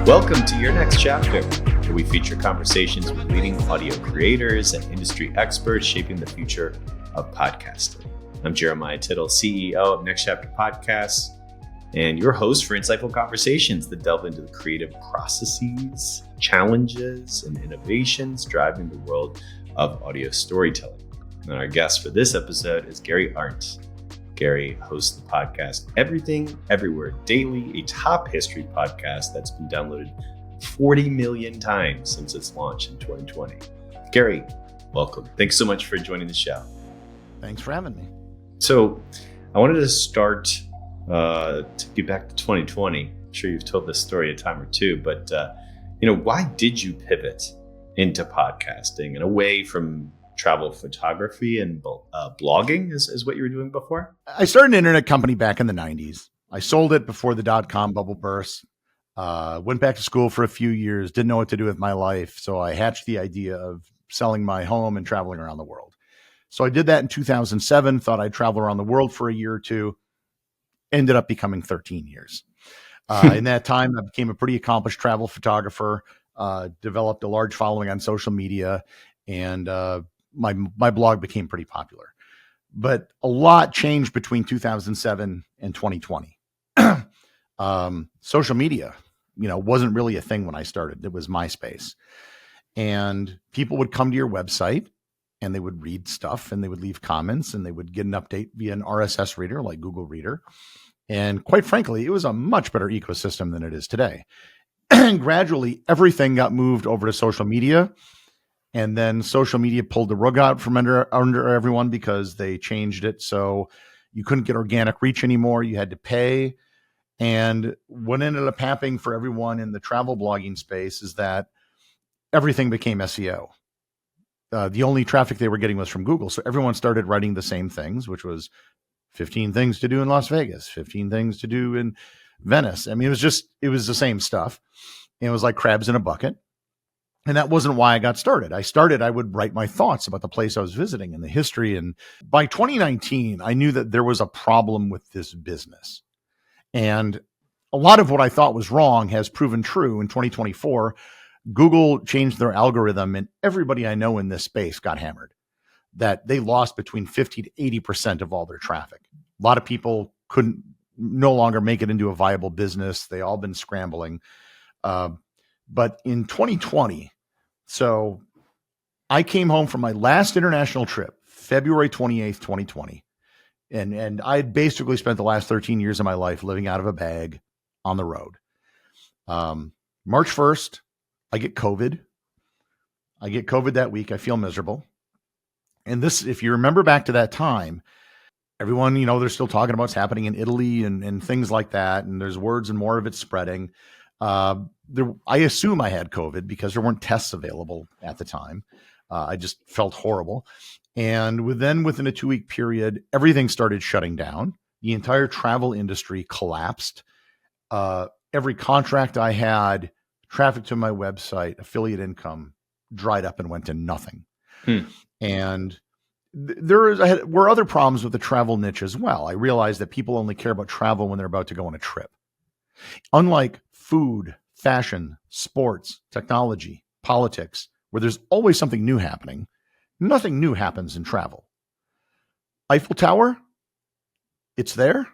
Welcome to Your Next Chapter, where we feature conversations with leading audio creators and industry experts shaping the future of podcasting. I'm Jeremiah Tittle, CEO of Next Chapter Podcasts, and your host for insightful conversations that delve into the creative processes, challenges, and innovations driving the world of audio storytelling. And our guest for this episode is Gary Arndt. Gary hosts the podcast Everything, Everywhere Daily, a top history podcast that's been downloaded 40 million times since its launch in 2020. Gary, welcome. Thanks so much for joining the show. Thanks for having me. So I wanted to start to get back to 2020. I'm sure you've told this story a time or two, but why did you pivot into podcasting and away from travel photography and blogging is what you were doing before? I started an internet company back in the 90s. I sold it before the dot-com bubble burst. Went back to school for a few years, didn't know what to do with my life. So I hatched the idea of selling my home and traveling around the world. So I did that in 2007, thought I'd travel around the world for a year or two, ended up becoming 13 years. In that time, I became a pretty accomplished travel photographer, developed a large following on social media, and my blog became pretty popular. But a lot changed between 2007 and 2020. Social media, wasn't really a thing when I started. It was MySpace. And people would come to your website and they would read stuff and they would leave comments and they would get an update via an RSS reader like Google Reader. And quite frankly, it was a much better ecosystem than it is today. And gradually, everything got moved over to social media. And then social media pulled the rug out from under everyone because they changed it. So you couldn't get organic reach anymore. You had to pay. And what ended up happening for everyone in the travel blogging space is that everything became SEO. The only traffic they were getting was from Google. So everyone started writing the same things, which was 15 things to do in Las Vegas, 15 things to do in Venice. I mean, it was the same stuff. And it was like crabs in a bucket. And that wasn't why I got started. I would write my thoughts about the place I was visiting and the history. And by 2019, I knew that there was a problem with this business. And a lot of what I thought was wrong has proven true. In 2024, Google changed their algorithm and everybody I know in this space got hammered. That they lost between 50 to 80% of all their traffic. A lot of people couldn't no longer make it into a viable business. They all been scrambling. But in 2020, so I came home from my last international trip, February 28th, 2020. And I had basically spent the last 13 years of my life living out of a bag on the road. March 1st, I get COVID. That week. I feel miserable. And this, if you remember back to that time, everyone, they're still talking about what's happening in Italy and things like that. And there's words and more of it spreading. I assume I had COVID because there weren't tests available at the time. I just felt horrible. And within a 2-week period, everything started shutting down. The entire travel industry collapsed. Every contract I had, traffic to my website, affiliate income dried up and went to nothing. And there were other problems with the travel niche as well. I realized that people only care about travel when they're about to go on a trip. Unlike food, fashion, sports, technology, politics, where there's always something new happening, nothing new happens in travel. Eiffel Tower, it's there.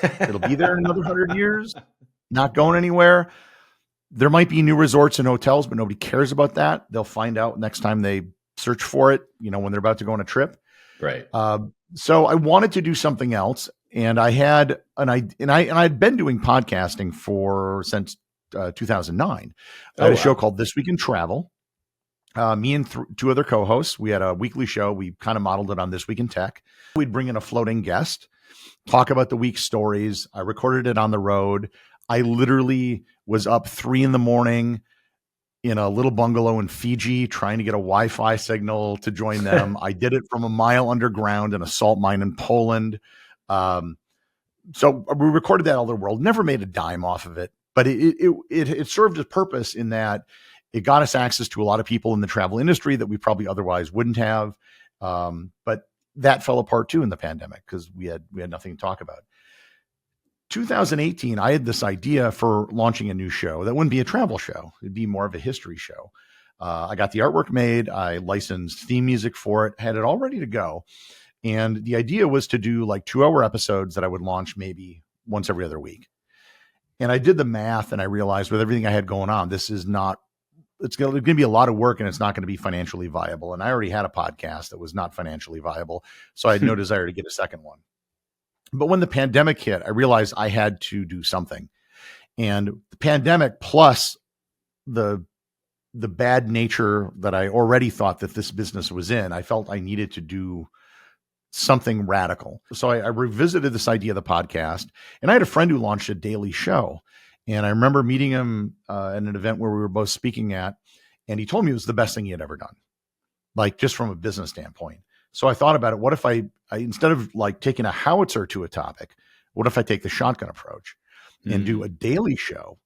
It'll be there in another 100 years, not going anywhere. There might be new resorts and hotels, but nobody cares about that. They'll find out next time they search for it, when they're about to go on a trip. Right. So I wanted to do something else. And I had I'd been doing podcasting since 2009. I had a show called This Week in Travel. Me and two other co-hosts, we had a weekly show. We kind of modeled it on This Week in Tech. We'd bring in a floating guest, talk about the week's stories. I recorded it on the road. I literally was up 3 a.m. in a little bungalow in Fiji trying to get a Wi-Fi signal to join them. I did it from a mile underground in a salt mine in Poland. So we recorded that all over the world, never made a dime off of it, but it served a purpose in that it got us access to a lot of people in the travel industry that we probably otherwise wouldn't have. But that fell apart too in the pandemic because we had nothing to talk about. 2018, I had this idea for launching a new show that wouldn't be a travel show. It'd be more of a history show. I got the artwork made. I licensed theme music for it, had it all ready to go. And the idea was to do like 2-hour episodes that I would launch maybe once every other week. And I did the math and I realized with everything I had going on, this is not, it's going to be a lot of work and it's not going to be financially viable. And I already had a podcast that was not financially viable. So I had no desire to get a second one. But when the pandemic hit, I realized I had to do something. And the pandemic plus the bad nature that I already thought that this business was in, I felt I needed to do something radical. So I revisited this idea of the podcast, and I had a friend who launched a daily show. And I remember meeting him at an event where we were both speaking at, and he told me it was the best thing he had ever done, like just from a business standpoint. So I thought about it. What if I instead of like taking a howitzer to a topic, what if I take the shotgun approach and do a daily show?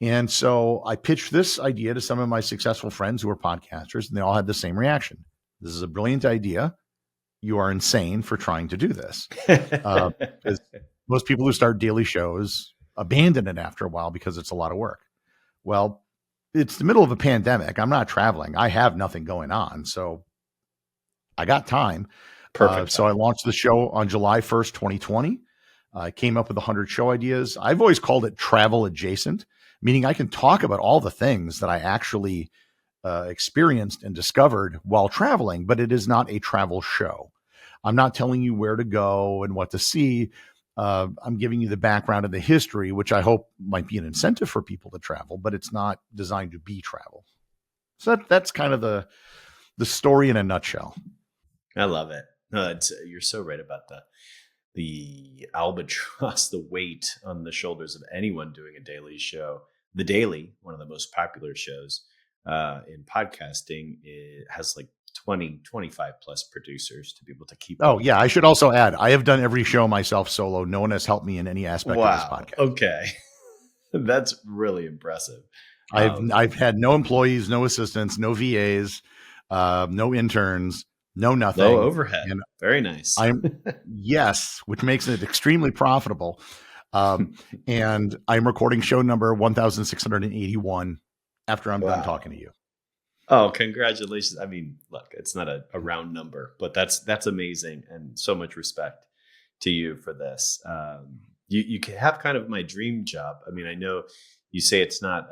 And so I pitched this idea to some of my successful friends who are podcasters, and they all had the same reaction. This is a brilliant idea. You are insane for trying to do this. Because most people who start daily shows abandon it after a while because it's a lot of work. Well, it's the middle of a pandemic. I'm not traveling. I have nothing going on. So I got time. Perfect. So I launched the show on July 1st, 2020. I came up with 100 show ideas. I've always called it travel adjacent, meaning I can talk about all the things that I actually experienced and discovered while traveling, but it is not a travel show. I'm not telling you where to go and what to see. I'm giving you the background and the history, which I hope might be an incentive for people to travel, but it's not designed to be travel. So that's kind of the story in a nutshell. I love it. No, you're so right about the albatross, the weight on the shoulders of anyone doing a daily show. The Daily, one of the most popular shows in podcasting, it has like 20, 25 plus producers to be able to keep. Oh, yeah. I should also add, I have done every show myself solo. No one has helped me in any aspect of this podcast. Okay. That's really impressive. I've had no employees, no assistants, no VAs, no interns, no nothing. Low overhead. And very nice. Yes, which makes it extremely profitable. And I'm recording show number 1681 after I'm done talking to you. Oh, congratulations. I mean, look, it's not a round number, but that's amazing. And so much respect to you for this. You can have kind of my dream job. I mean, I know you say it's not,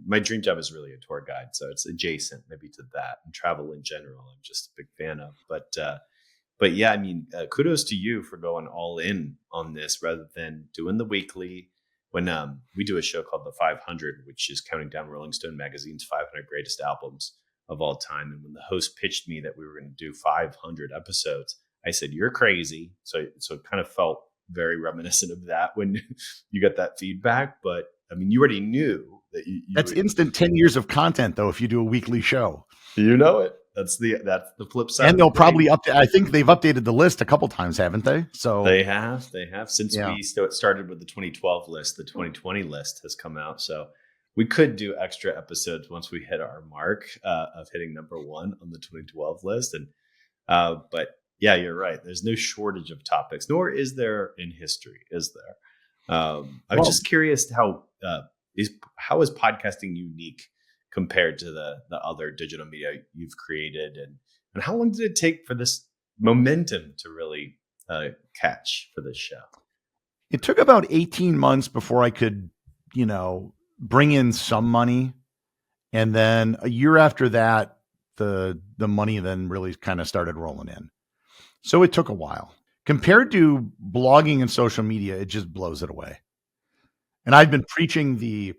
my dream job is really a tour guide. So it's adjacent maybe to that, and travel in general. I'm just a big fan of, but yeah, I mean, kudos to you for going all in on this rather than doing the weekly. When we do a show called The 500, which is counting down Rolling Stone magazine's 500 greatest albums of all time. And when the host pitched me that we were going to do 500 episodes, I said, "You're crazy." So it kind of felt very reminiscent of that when you got that feedback. But I mean, you already knew that that's instant 10 years of content, though, if you do a weekly show. You know it. That's the flip side. And they'll probably update. I think they've updated the list a couple times, haven't they? So they have since we started with the 2012 list. The 2020 list has come out, so we could do extra episodes once we hit our mark of hitting number 1 on the 2012 list. And but yeah, you're right. There's no shortage of topics, nor is there in history, is there? I'm just curious how is podcasting unique compared to the other digital media you've created, and how long did it take for this momentum to really catch for this show? It took about 18 months before I could, bring in some money. And then a year after that, the money then really kind of started rolling in. So it took a while. Compared to blogging and social media, it just blows it away. And I've been preaching the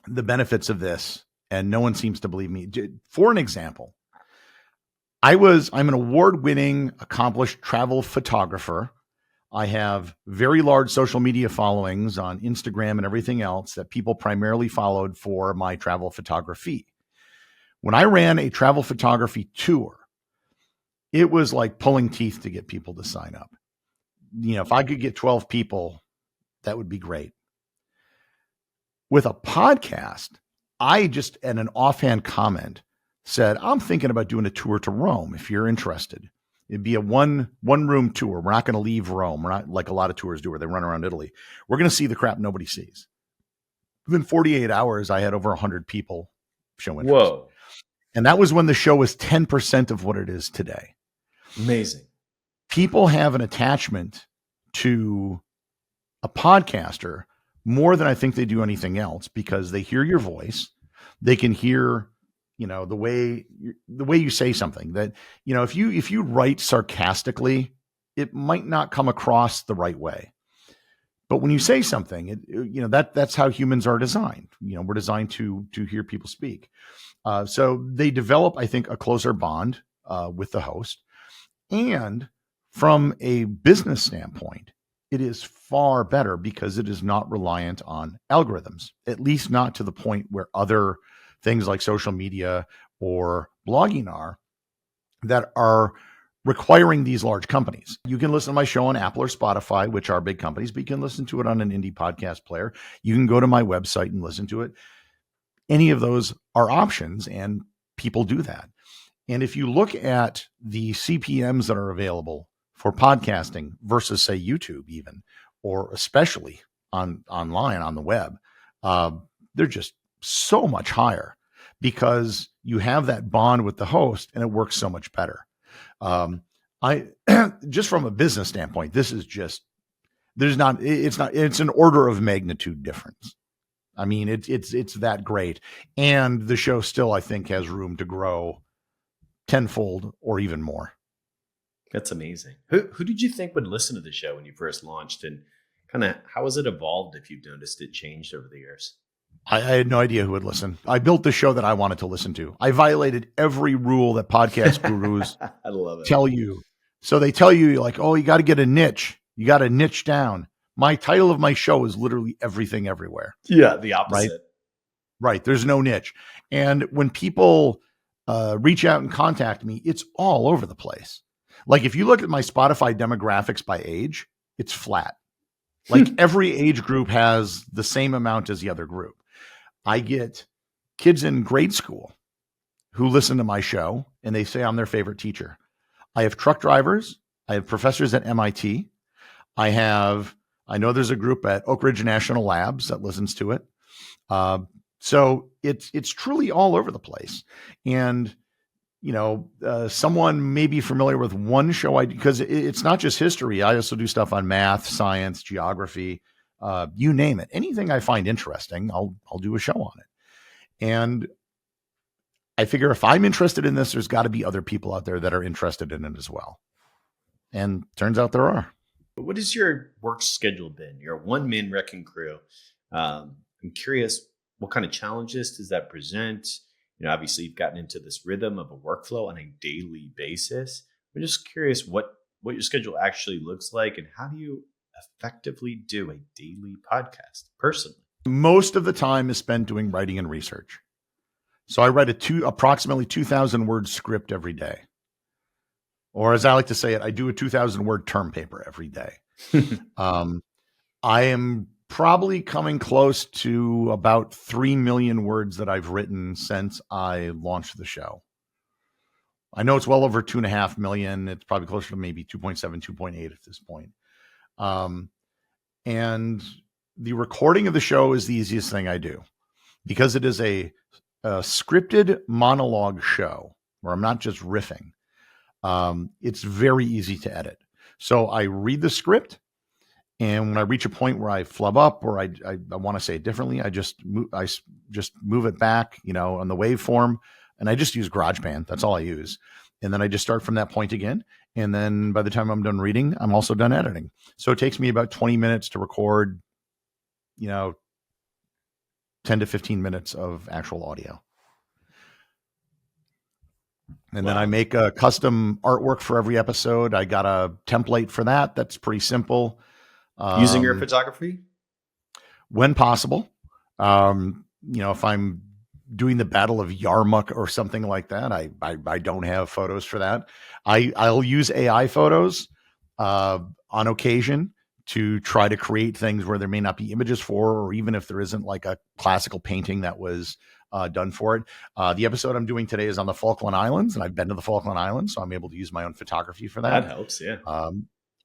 benefits of this, and no one seems to believe me. For an example, I'm an award-winning, accomplished travel photographer. I have very large social media followings on Instagram and everything else that people primarily followed for my travel photography. When I ran a travel photography tour, it was like pulling teeth to get people to sign up. If I could get 12 people, that would be great. With a podcast, I just, in an offhand comment, said, "I'm thinking about doing a tour to Rome if you're interested." It'd be a one room tour. We're not going to leave Rome. We're not like a lot of tours do where they run around Italy. We're going to see the crap nobody sees. Within 48 hours, I had over 100 people show interest. Whoa. And that was when the show was 10% of what it is today. Amazing. People have an attachment to a podcaster more than I think they do anything else, because they hear your voice. They can hear, the way you say something. That, if you write sarcastically, it might not come across the right way. But when you say something, that's how humans are designed. We're designed to hear people speak. So they develop, I think, a closer bond with the host. And from a business standpoint, it is far better because it is not reliant on algorithms, at least not to the point where other things like social media or blogging are, that are requiring these large companies. You can listen to my show on Apple or Spotify, which are big companies, but you can listen to it on an indie podcast player. You can go to my website and listen to it. Any of those are options, and people do that. And if you look at the CPMs that are available for podcasting versus, say, YouTube even, or especially online on the web, they're just so much higher because you have that bond with the host and it works so much better. I just from a business standpoint, this is just, it's an order of magnitude difference. I mean, it's that great. And the show still, I think, has room to grow tenfold or even more. That's amazing. Who did you think would listen to the show when you first launched, and kind of how has it evolved, if you've noticed it changed over the years? I had no idea who would listen. I built the show that I wanted to listen to. I violated every rule that podcast gurus I love it. tell you. So they tell you, like, oh, you got to get a niche. You got to niche down. My title of my show is literally Everything Everywhere. Yeah, the opposite. Right. There's no niche. And when people reach out and contact me, it's all over the place. Like if you look at my Spotify demographics by age, it's flat. Like every age group has the same amount as the other group. I get kids in grade school who listen to my show and they say I'm their favorite teacher. I have truck drivers. I have professors at MIT. I know there's a group at Oak Ridge National Labs that listens to it. So it's truly all over the place. And, someone may be familiar with one show because it's not just history. I also do stuff on math, science, geography, you name it. Anything I find interesting, I'll do a show on it. And I figure if I'm interested in this, there's got to be other people out there that are interested in it as well. And turns out there are. What has your work schedule been? You're a one-man wrecking crew. I'm curious, what kind of challenges does that present? Obviously you've gotten into this rhythm of a workflow on a daily basis. I'm just curious what your schedule actually looks like, and how do you effectively do a daily podcast personally? Most of the time is spent doing writing and research. So I write approximately 2,000 word script every day. Or as I like to say it, I do a 2,000 word term paper every day. I am probably coming close to about 3 million words that I've written since I launched the show. I know it's well over 2.5 million. It's probably closer to maybe 2.7, 2.8 at this point. And the recording of the show is the easiest thing I do because it is a scripted monologue show where I'm not just riffing. It's very easy to edit. So I read the script, and when I reach a point where I flub up or I want to say it differently, I just move it back, on the waveform, and I just use GarageBand. That's all I use. And then I just start from that point again. And then by the time I'm done reading, I'm also done editing. So it takes me about 20 minutes to record, 10 to 15 minutes of actual audio. And then I make a custom artwork for every episode. I got a template for that. That's pretty simple. Using your photography? When possible. If I'm doing the Battle of Yarmuk or something like that, I don't have photos for that. I'll use AI photos on occasion to try to create things where there may not be images for, or even if there isn't like a classical painting that was done for it. The episode I'm doing today is on the Falkland Islands, and I've been to the Falkland Islands, so I'm able to use my own photography for that. That helps, yeah.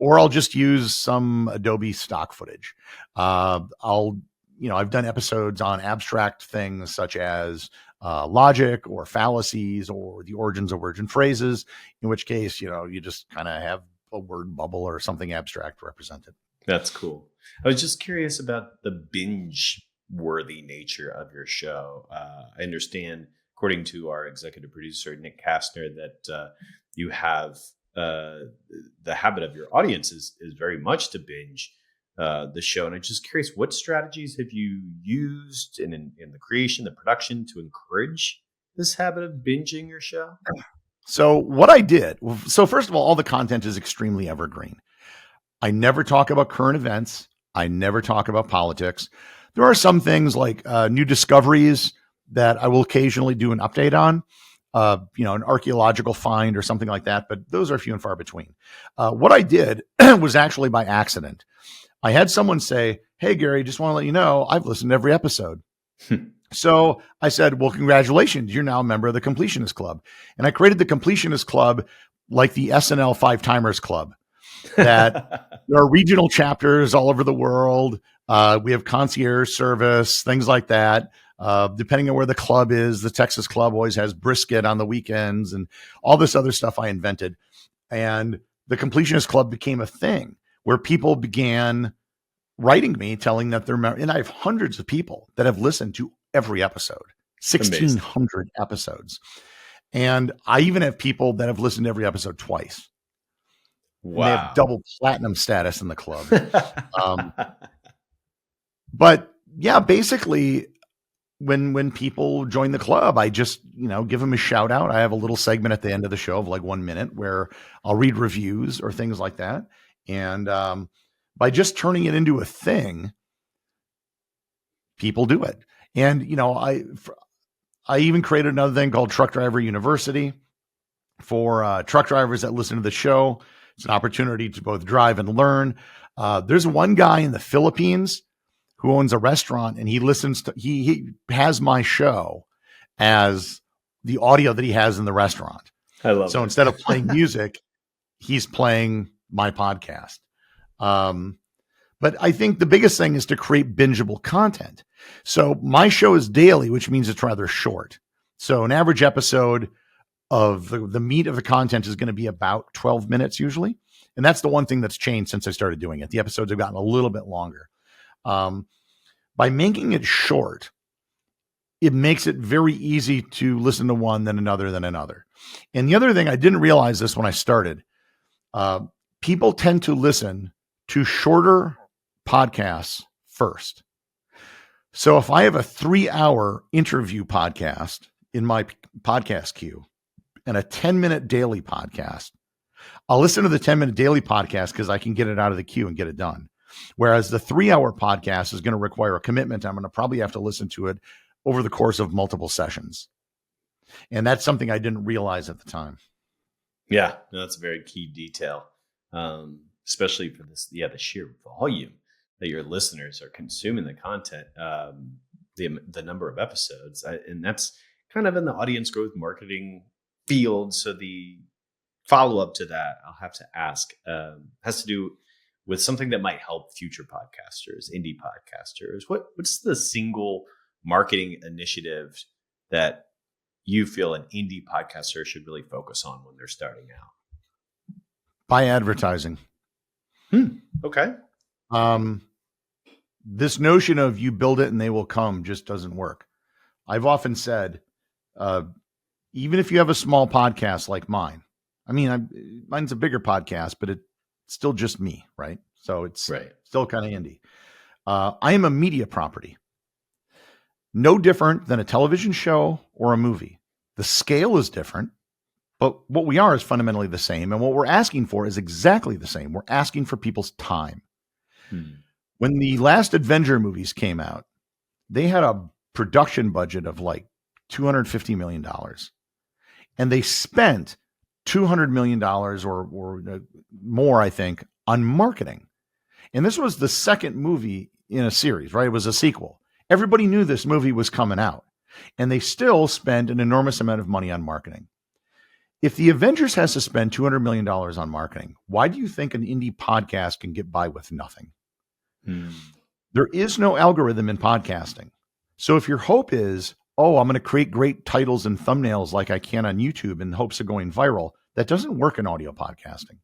Or I'll just use some Adobe stock footage. I've done episodes on abstract things such as logic or fallacies or the origins of words and phrases, in which case, you just kind of have a word bubble or something abstract represented. That's cool. I was just curious about the binge worthy nature of your show. I understand, according to our executive producer, Nick Kastner, that you have the habit of your audience is very much to binge the show. And I'm just curious, what strategies have you used in the creation, the production to encourage this habit of binging your show? So what I did, first of all the content is extremely evergreen. I never talk about current events. I never talk about politics. There are some things like new discoveries that I will occasionally do an update on, an archaeological find or something like that, but those are few and far between. What I did was actually by accident. I had someone say, "Hey, Gary, just want to let you know, I've listened to every episode." So I said, "Well, congratulations. You're now a member of the Completionist Club." And I created the Completionist Club like the SNL Five Timers Club, that there are regional chapters all over the world. We have concierge service, things like that. Depending on where the club is, the Texas Club always has brisket on the weekends and all this other stuff I invented. And the Completionist Club became a thing where people began writing me, telling that they're, and I have hundreds of people that have listened to every episode, 1,600 episodes. And I even have people that have listened to every episode twice. Wow. They have double platinum status in the club. But yeah, basically when people join the club, I just, give them a shout out. I have a little segment at the end of the show of like 1 minute where I'll read reviews or things like that. And by just turning it into a thing, people do it. And, I even created another thing called Truck Driver University for truck drivers that listen to the show. It's an opportunity to both drive and learn. There's one guy in the Philippines who owns a restaurant, and he listens to, he has my show as the audio that he has in the restaurant. I love it. So instead of playing music, he's playing my podcast. But I think the biggest thing is to create bingeable content. So my show is daily, which means it's rather short. So an average episode of the meat of the content is going to be about 12 minutes usually. And that's the one thing that's changed since I started doing it. The episodes have gotten a little bit longer. By making it short, it makes it very easy to listen to one, then another, then another. And the other thing, I didn't realize this when I started, people tend to listen to shorter podcasts first. So if I have a 3-hour interview podcast in my podcast queue and a 10-minute daily podcast, I'll listen to the 10-minute daily podcast because I can get it out of the queue and get it done. Whereas the 3-hour podcast is going to require a commitment. I'm going to probably have to listen to it over the course of multiple sessions. And that's something I didn't realize at the time. Yeah, no, that's a very key detail, especially for this, the sheer volume that your listeners are consuming the content, the number of episodes. And that's kind of in the audience growth marketing field. So the follow-up to that, I'll have to ask, has to do with something that might help future podcasters, indie podcasters. What's the single marketing initiative that you feel an indie podcaster should really focus on when they're starting out? Buy advertising. Okay. This notion of you build it and they will come just doesn't work. I've often said, even if you have a small podcast like mine, mine's a bigger podcast, but it's still just me, right? So it's still kind of indie. I am a media property. No different than a television show or a movie. The scale is different, but what we are is fundamentally the same. And what we're asking for is exactly the same. We're asking for people's time. When the last Avenger movies came out, they had a production budget of like $250 million. And they spent $200 million or more, I think, on marketing. And this was the second movie in a series, right? It was a sequel. Everybody knew this movie was coming out. and they still spend an enormous amount of money on marketing. If the Avengers has to spend $200 million on marketing, why do you think an indie podcast can get by with nothing? There is no algorithm in podcasting. So if your hope is, oh, I'm going to create great titles and thumbnails like I can on YouTube in hopes of going viral, that doesn't work in audio podcasting.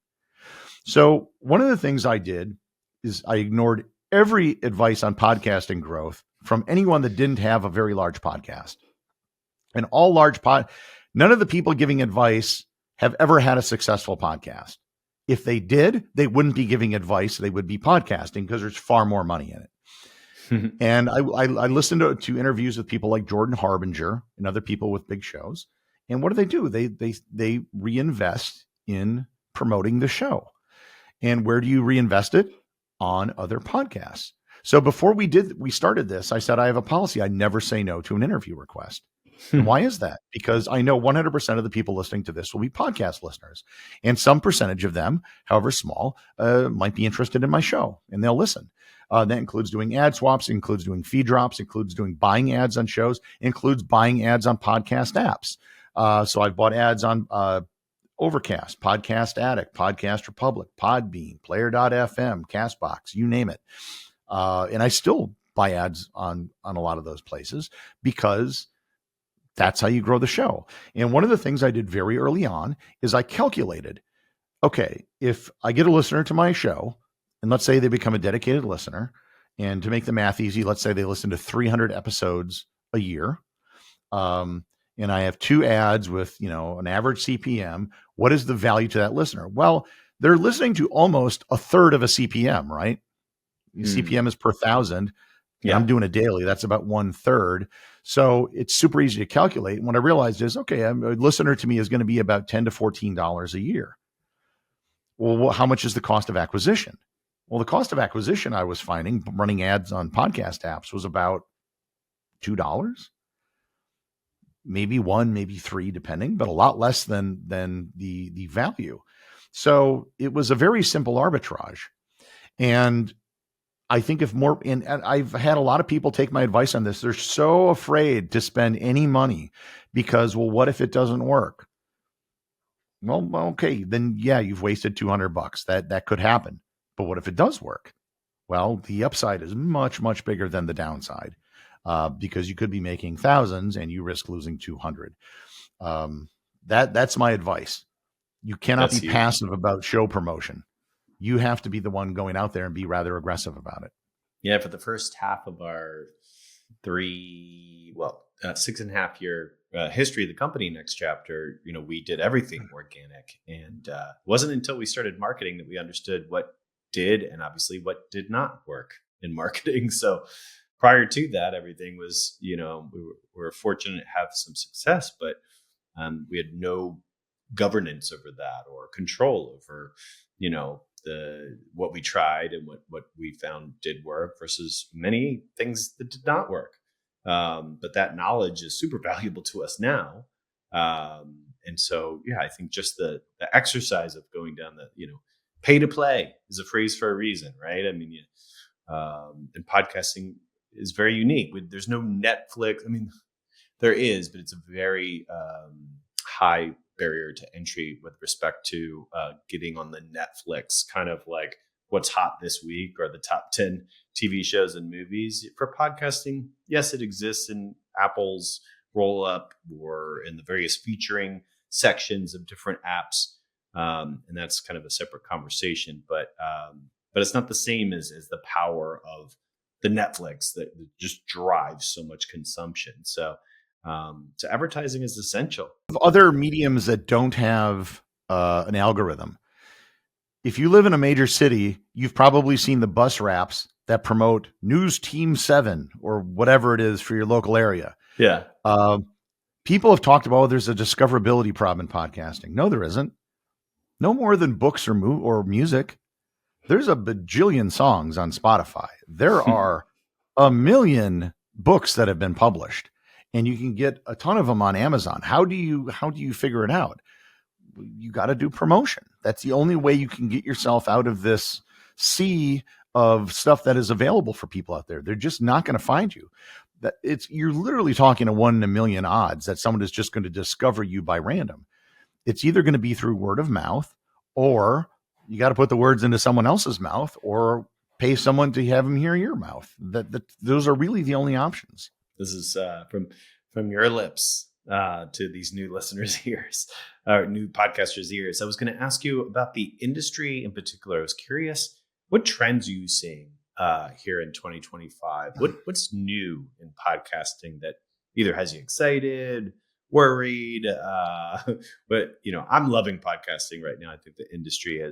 So one of the things I did is I ignored every advice on podcasting growth from anyone that didn't have a very large podcast. And none of the people giving advice have ever had a successful podcast. If they did, they wouldn't be giving advice. They would be podcasting because there's far more money in it. And I listened to interviews with people like Jordan Harbinger and other people with big shows. And what do? They reinvest in promoting the show. And where do you reinvest it? On other podcasts. So before we started this, I said, I have a policy. I never say no to an interview request. And why is that? Because I know 100% of the people listening to this will be podcast listeners. And some percentage of them, however small, might be interested in my show and they'll listen. That includes doing ad swaps, includes doing feed drops, includes doing buying ads on shows, includes buying ads on podcast apps. So I've bought ads on Overcast, Podcast Addict, Podcast Republic, Podbean, Player.fm, Castbox, you name it. And I still buy ads on a lot of those places because that's how you grow the show. And one of the things I did very early on is I calculated, okay, if I get a listener to my show, and let's say they become a dedicated listener, and to make the math easy, let's say they listen to 300 episodes a year, and I have 2 ads with, an average CPM, what is the value to that listener? Well, they're listening to almost a third of a CPM, right? CPM is per thousand. Yeah. I'm doing it daily. That's about 1/3. So it's super easy to calculate. And what I realized is, okay, a listener to me is going to be about $10 to $14 a year. Well, how much is the cost of acquisition? Well, the cost of acquisition I was finding running ads on podcast apps was about $2, maybe 1, maybe 3, depending, but a lot less than the value. So it was a very simple arbitrage. And I think and I've had a lot of people take my advice on this. They're so afraid to spend any money because, well, what if it doesn't work? Well, okay, then yeah, you've wasted $200. That could happen. But what if it does work? Well, the upside is much, much bigger than the downside because you could be making thousands and you risk losing 200. That's my advice. You cannot be passive about show promotion. You have to be the one going out there and be rather aggressive about it. Yeah, for the first half of our 6.5 year history of the company, Next Chapter, we did everything organic. And it wasn't until we started marketing that we understood what did and obviously what did not work in marketing. So prior to that, everything was, we were fortunate to have some success, but we had no governance over that or control over, what we tried and what we found did work versus many things that did not work. But that knowledge is super valuable to us now. And so, yeah, I think just the exercise of going down pay to play is a phrase for a reason, right? I mean, and podcasting is very unique. There's no Netflix. I mean, there is, but it's a very high barrier to entry with respect to getting on the Netflix kind of like what's hot this week or the top 10 TV shows and movies. For podcasting, yes, it exists in Apple's roll up or in the various featuring sections of different apps. And that's kind of a separate conversation, but it's not the same as the power of the Netflix that just drives so much consumption. So advertising is essential. Other mediums that don't have an algorithm. If you live in a major city, you've probably seen the bus wraps that promote News Team 7 or whatever it is for your local area. Yeah. People have talked about there's a discoverability problem in podcasting. No, there isn't. No more than books or music. There's a bajillion songs on Spotify. There are a million books that have been published, and you can get a ton of them on Amazon. How do you figure it out? You got to do promotion. That's the only way you can get yourself out of this sea of stuff that is available for people out there. They're just not going to find you. that you're literally talking a 1 in a million odds that someone is just going to discover you by random. It's either going to be through word of mouth, or you got to put the words into someone else's mouth, or pay someone to have them hear your mouth. Those are really the only options. This is from your lips to these new listeners' ears, or new podcasters' ears. I was going to ask you about the industry in particular. I was curious, what trends are you seeing here in 2025? What's new in podcasting that either has you excited, worried? But I'm loving podcasting right now. I think the industry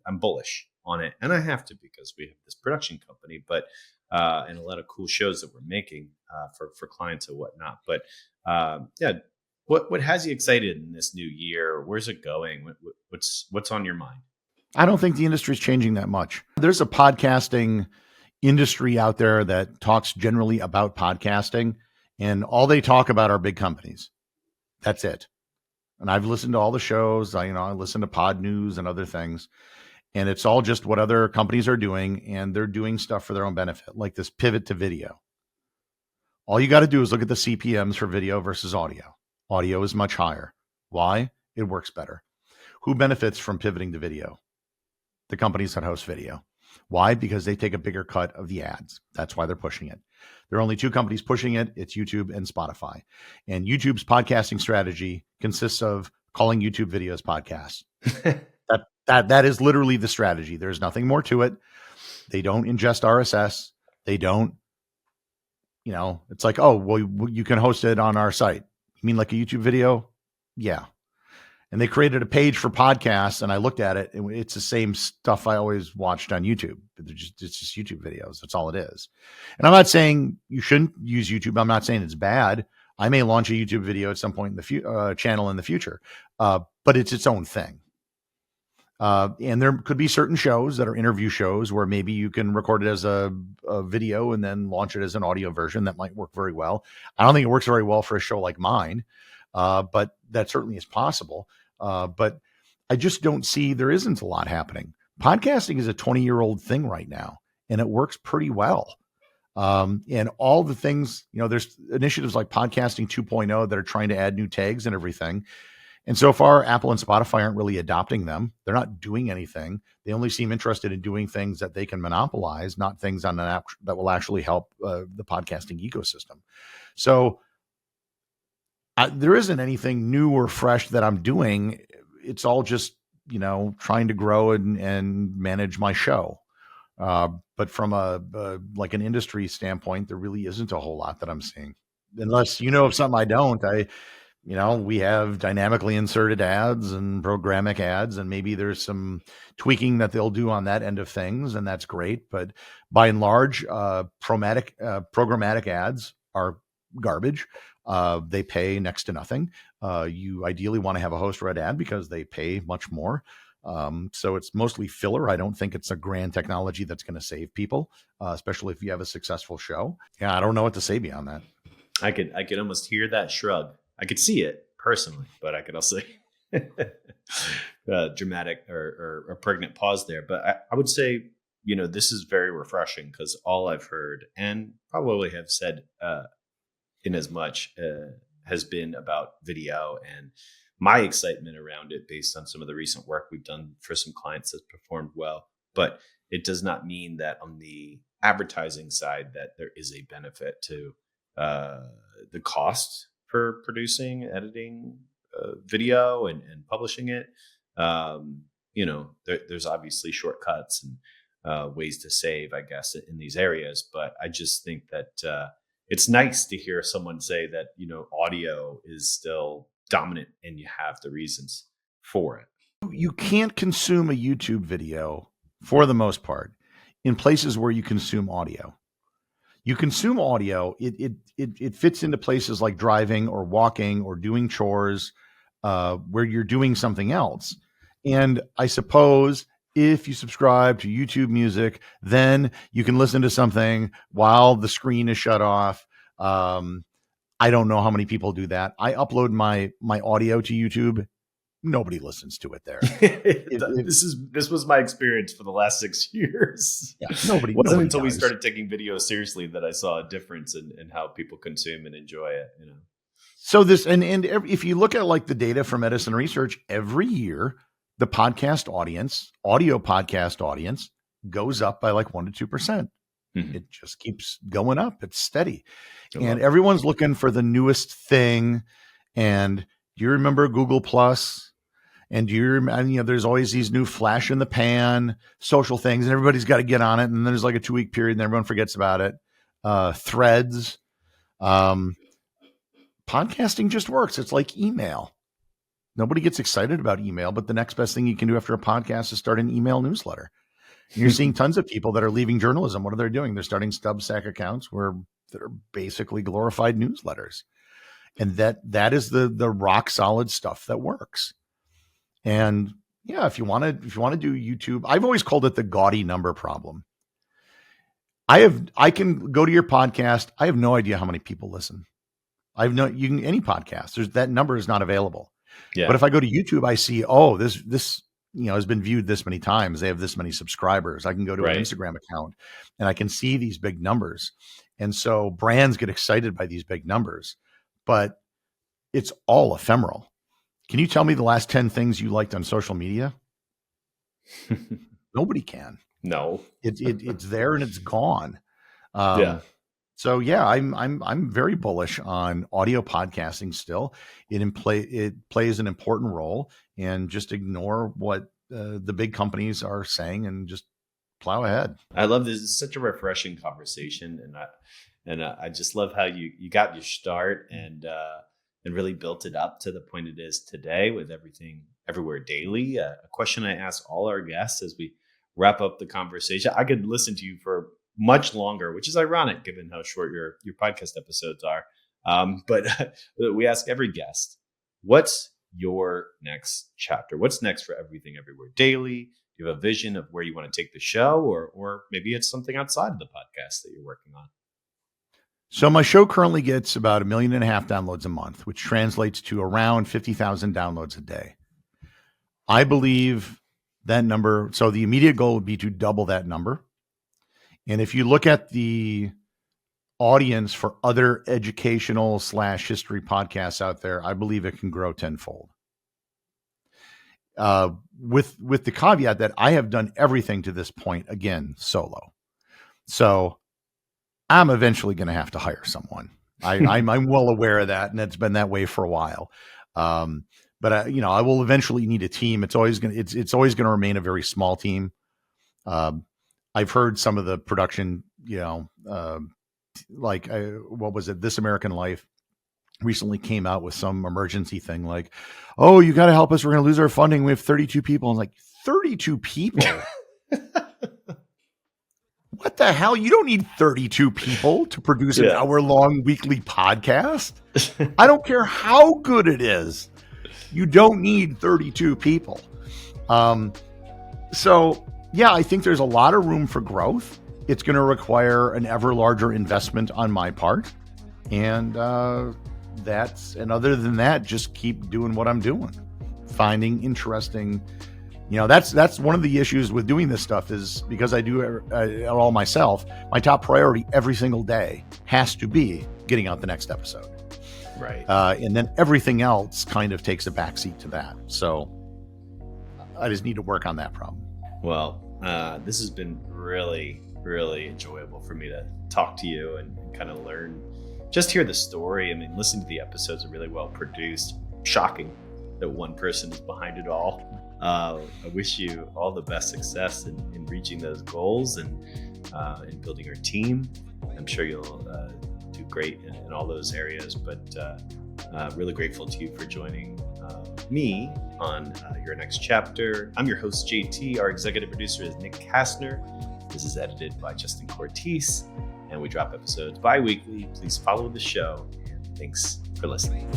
I'm bullish on it, and I have to, because we have this production company, but and a lot of cool shows that we're making for clients and whatnot. But what has you excited in this new year? Where's it going? What's on your mind? I don't think the industry is changing that much. There's a podcasting industry out there that talks generally about podcasting, and all they talk about are big companies. That's it. And I've listened to all the shows. I listen to Pod News and other things, and it's all just what other companies are doing, and they're doing stuff for their own benefit, like this pivot to video. All you got to do is look at the CPMs for video versus audio. Audio is much higher. Why? It works better. Who benefits from pivoting to video? The companies that host video. Why? Because they take a bigger cut of the ads. That's why they're pushing it. There are only two companies pushing it. It's YouTube and Spotify. And YouTube's podcasting strategy consists of calling YouTube videos podcasts. That is literally the strategy. There's nothing more to it. They don't ingest RSS. They don't, it's like, oh, well, you can host it on our site. You mean like a YouTube video? Yeah. And they created a page for podcasts, and I looked at it, and it's the same stuff I always watched on YouTube. It's just YouTube videos. That's all it is. And I'm not saying you shouldn't use YouTube. I'm not saying it's bad. I may launch a YouTube video at some point in the channel in the future, but it's its own thing. And there could be certain shows that are interview shows where maybe you can record it as a video and then launch it as an audio version. That might work very well. I don't think it works very well for a show like mine, but that certainly is possible. But I just don't see, there isn't a lot happening. Podcasting is a 20-year-old thing right now, and it works pretty well. And all the things, there's initiatives like Podcasting 2.0 that are trying to add new tags and everything. And so far, Apple and Spotify aren't really adopting them. They're not doing anything. They only seem interested in doing things that they can monopolize, not things on an app that will actually help the podcasting ecosystem. So there isn't anything new or fresh that I'm doing. It's all just, trying to grow and manage my show. But from like an industry standpoint, there really isn't a whole lot that I'm seeing. Unless you know of something I don't. We have dynamically inserted ads and programmatic ads, and maybe there's some tweaking that they'll do on that end of things, and that's great. But by and large, programmatic ads are garbage. They pay next to nothing. You ideally want to have a host-read ad because they pay much more. So it's mostly filler. I don't think it's a grand technology that's going to save people, especially if you have a successful show. Yeah, I don't know what to say beyond that. I could almost hear that shrug. I could see it personally, but I could also dramatic or pregnant pause there. But I would say, this is very refreshing, because all I've heard, and probably have said in as much, has been about video, and my excitement around it based on some of the recent work we've done for some clients that's performed well. But it does not mean that on the advertising side that there is a benefit to the cost for producing, editing video and publishing it. There's obviously shortcuts and ways to save, I guess, in these areas. But I just think that it's nice to hear someone say that, audio is still dominant and you have the reasons for it. You can't consume a YouTube video, for the most part, in places where you consume audio. You consume audio, it fits into places like driving or walking or doing chores, where you're doing something else. And I suppose if you subscribe to YouTube Music, then you can listen to something while the screen is shut off. I don't know how many people do that. I upload my audio to YouTube nobody listens to it there. This was my experience for the last 6 years. Yeah, It wasn't until we started taking video seriously that I saw a difference in how people consume and enjoy it. So this, and if you look at like the data from Edison Research, every year the audio podcast audience goes up by like 1% to 2%. Mm-hmm. It just keeps going up. It's steady. And everyone's looking for the newest thing. And do you remember Google Plus? And there's always these new flash in the pan social things, and everybody's got to get on it. And then there's like a 2-week period and everyone forgets about it. Threads. Podcasting just works. It's like email. Nobody gets excited about email, but the next best thing you can do after a podcast is start an email newsletter. And you're seeing tons of people that are leaving journalism. What are they doing? They're starting Substack accounts that are basically glorified newsletters. And that is the rock solid stuff that works. And yeah, if you want to do YouTube, I've always called it the gaudy number problem. I can go to your podcast. I have no idea how many people listen. Any podcast, that number is not available. Yeah. But if I go to YouTube, I see, this has been viewed this many times. They have this many subscribers. I can go to an Instagram account and I can see these big numbers. And so brands get excited by these big numbers, but it's all ephemeral. Can you tell me the last 10 things you liked on social media? Nobody can. No, it's there and it's gone. So yeah, I'm very bullish on audio podcasting still. It plays an important role, and just ignore what the big companies are saying and just plow ahead. I love this. It's such a refreshing conversation, and I just love how you got your start and really built it up to the point it is today with everything everywhere daily. A question I ask all our guests as we wrap up the conversation. I could listen to you for much longer, which is ironic given how short your podcast episodes are. But we ask every guest, what's your next chapter? What's next for Everything Everywhere Daily? Do you have a vision of where you want to take the show, or maybe it's something outside of the podcast that you're working on? So my show currently gets about 1.5 million downloads a month, which translates to around 50,000 downloads a day. I believe that number. So the immediate goal would be to double that number. And if you look at the audience for other educational / history podcasts out there, I believe it can grow tenfold. With the caveat that I have done everything to this point, again, solo. So I'm eventually going to have to hire someone. I'm well aware of that, and it's been that way for a while. But I will eventually need a team. It's always going to remain a very small team. I've heard some of the production, what was it? This American Life recently came out with some emergency thing like, oh, you got to help us. We're going to lose our funding. We have 32 people. And like 32 people. What the hell? You don't need 32 people to produce an hour-long weekly podcast. I don't care how good it is. You don't need 32 people. So yeah, I think there's a lot of room for growth. It's going to require an ever larger investment on my part. And other than that, just keep doing what I'm doing. Finding interesting, that's one of the issues with doing this stuff is because I do it all myself. My top priority every single day has to be getting out the next episode. Right. And then everything else kind of takes a backseat to that. So I just need to work on that problem. Well, this has been really, really enjoyable for me to talk to you and kind of learn, just hear the story. I mean, listen to the episodes are really well produced. Shocking that one person is behind it all. I wish you all the best success in reaching those goals and in building your team. I'm sure you'll do great in all those areas, but really grateful to you for joining me on your next chapter. I'm your host, JT. Our executive producer is Nick Kastner. This is edited by Justin Cortese, and we drop episodes bi-weekly. Please follow the show, and thanks for listening.